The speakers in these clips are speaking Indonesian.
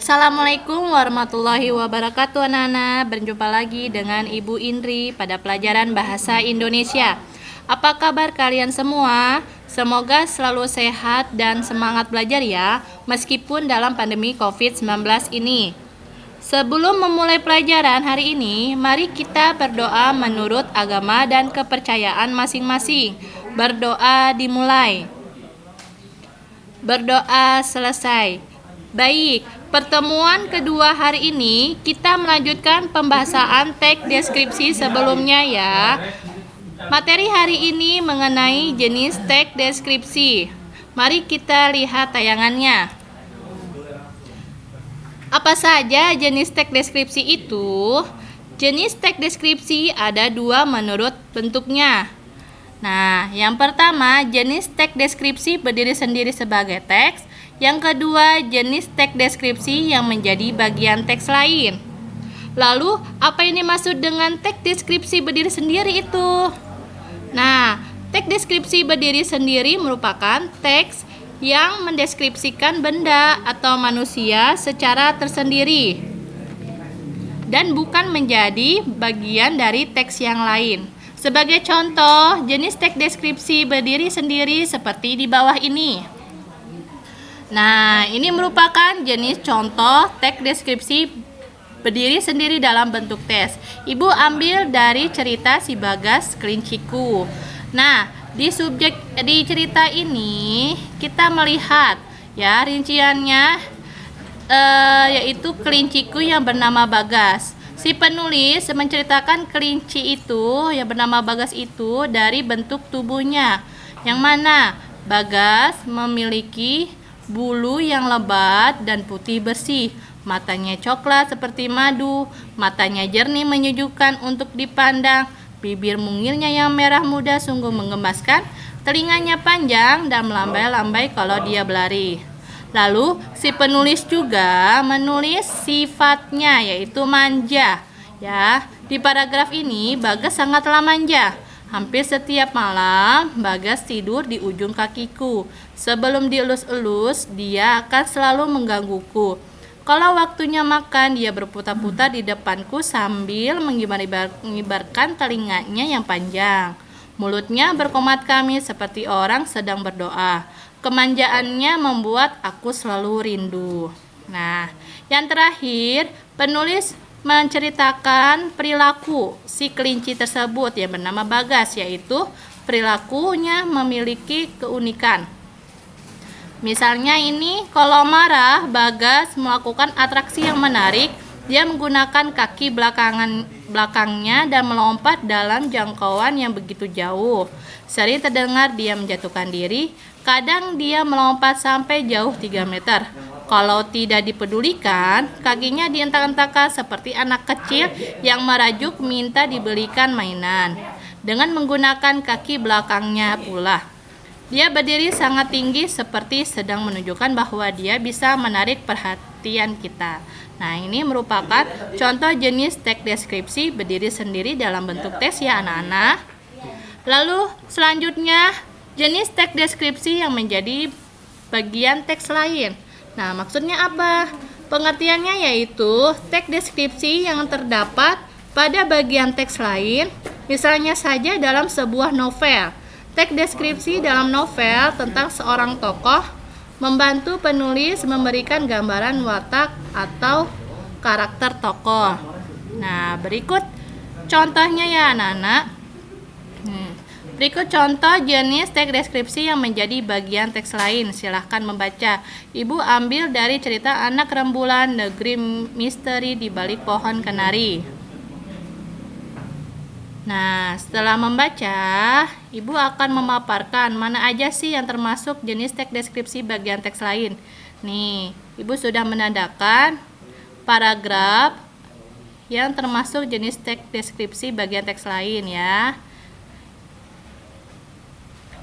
Assalamualaikum warahmatullahi wabarakatuh anak-anak. Berjumpa lagi dengan Ibu Indri pada pelajaran Bahasa Indonesia. Apa kabar kalian semua? Semoga selalu sehat dan semangat belajar ya, meskipun dalam pandemi COVID-19 ini. Sebelum memulai pelajaran hari ini, mari kita berdoa menurut agama dan kepercayaan masing-masing. Berdoa dimulai. Berdoa selesai. Baik, pertemuan kedua hari ini kita melanjutkan pembahasan teks deskripsi sebelumnya ya. Materi hari ini mengenai jenis teks deskripsi. Mari kita lihat tayangannya. Apa saja jenis teks deskripsi itu? Jenis teks deskripsi ada dua menurut bentuknya. Nah, yang pertama jenis teks deskripsi berdiri sendiri sebagai teks. Yang kedua, jenis teks deskripsi yang menjadi bagian teks lain. Lalu, apa yang dimaksud dengan teks deskripsi berdiri sendiri itu? Nah, teks deskripsi berdiri sendiri merupakan teks yang mendeskripsikan benda atau manusia secara tersendiri dan bukan menjadi bagian dari teks yang lain. Sebagai contoh, jenis teks deskripsi berdiri sendiri seperti di bawah ini. Nah, ini merupakan jenis contoh teks deskripsi berdiri sendiri dalam bentuk tes. Ibu ambil dari cerita Si Bagas Kelinciku. Nah, di cerita ini kita melihat ya rinciannya yaitu kelinciku yang bernama Bagas. Si penulis menceritakan kelinci itu yang bernama Bagas itu dari bentuk tubuhnya, yang mana Bagas memiliki bulu yang lebat dan putih bersih, matanya coklat seperti madu, matanya jernih menyejukkan untuk dipandang, bibir mungilnya yang merah muda sungguh menggemaskan, telinganya panjang dan melambai-lambai kalau dia berlari. Lalu si penulis juga menulis sifatnya yaitu manja. Ya, di paragraf ini Bagas sangatlah manja. Hampir setiap malam, Bagas tidur di ujung kakiku. Sebelum dielus-elus, dia akan selalu menggangguku. Kalau waktunya makan, dia berputar-putar di depanku sambil mengibarkan telinganya yang panjang. Mulutnya berkomat kami seperti orang sedang berdoa. Kemanjaannya membuat aku selalu rindu. Nah, yang terakhir, penulis menceritakan perilaku si kelinci tersebut yang bernama Bagas, yaitu perilakunya memiliki keunikan. Misalnya ini, kalau marah, Bagas melakukan atraksi yang menarik. Dia menggunakan kaki belakangnya dan melompat dalam jangkauan yang begitu jauh. Sering terdengar dia menjatuhkan diri. Kadang dia melompat sampai jauh 3 meter. Kalau tidak dipedulikan, kakinya dientak-entakkan seperti anak kecil yang merajuk minta dibelikan mainan. Dengan menggunakan kaki belakangnya pula. Dia berdiri sangat tinggi seperti sedang menunjukkan bahwa dia bisa menarik perhatian kita. Nah, ini merupakan contoh jenis teks deskripsi berdiri sendiri dalam bentuk teks ya anak-anak. Lalu selanjutnya jenis teks deskripsi yang menjadi bagian teks lain. Nah, maksudnya apa? Pengertiannya yaitu teks deskripsi yang terdapat pada bagian teks lain, misalnya saja dalam sebuah novel. Teks deskripsi dalam novel tentang seorang tokoh membantu penulis memberikan gambaran watak atau karakter tokoh. Nah, berikut contohnya ya anak-anak. Berikut contoh jenis teks deskripsi yang menjadi bagian teks lain. Silahkan membaca. Ibu ambil dari cerita Anak Rembulan Negeri Misteri di Balik Pohon Kenari. Nah, setelah membaca, Ibu akan memaparkan mana aja sih yang termasuk jenis teks deskripsi bagian teks lain. Nih, Ibu sudah menandakan paragraf yang termasuk jenis teks deskripsi bagian teks lain ya.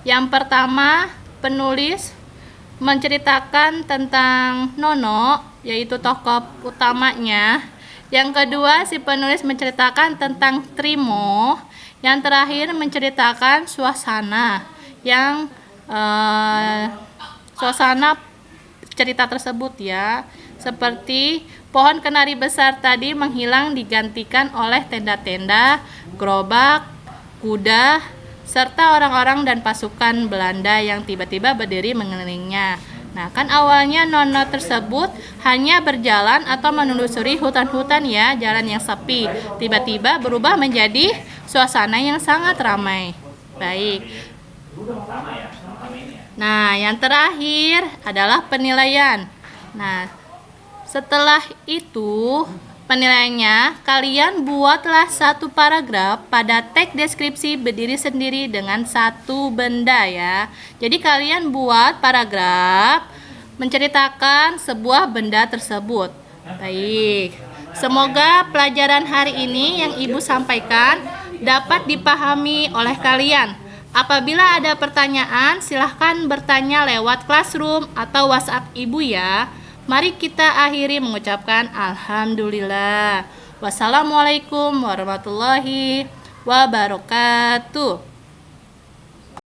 Yang pertama, penulis menceritakan tentang Nono, yaitu tokoh utamanya. Yang kedua, si penulis menceritakan tentang Trimo. Yang terakhir, menceritakan suasana suasana cerita tersebut ya. seperti pohon kenari besar tadi menghilang digantikan oleh tenda-tenda, gerobak, kuda, serta orang-orang dan pasukan Belanda yang tiba-tiba berdiri mengelilingnya. Nah, kan awalnya nona tersebut hanya berjalan atau menelusuri hutan-hutan ya, jalan yang sepi. Tiba-tiba berubah menjadi suasana yang sangat ramai. Baik. Nah, yang terakhir adalah penilaian. Nah, setelah itu penilaiannya, kalian buatlah satu paragraf pada teks deskripsi berdiri sendiri dengan satu benda ya. Jadi kalian buat paragraf menceritakan sebuah benda tersebut. Baik. Semoga pelajaran hari ini yang Ibu sampaikan dapat dipahami oleh kalian. Apabila ada pertanyaan, silahkan bertanya lewat Classroom atau WhatsApp Ibu ya. Mari kita akhiri mengucapkan Alhamdulillah. Wassalamualaikum warahmatullahi wabarakatuh.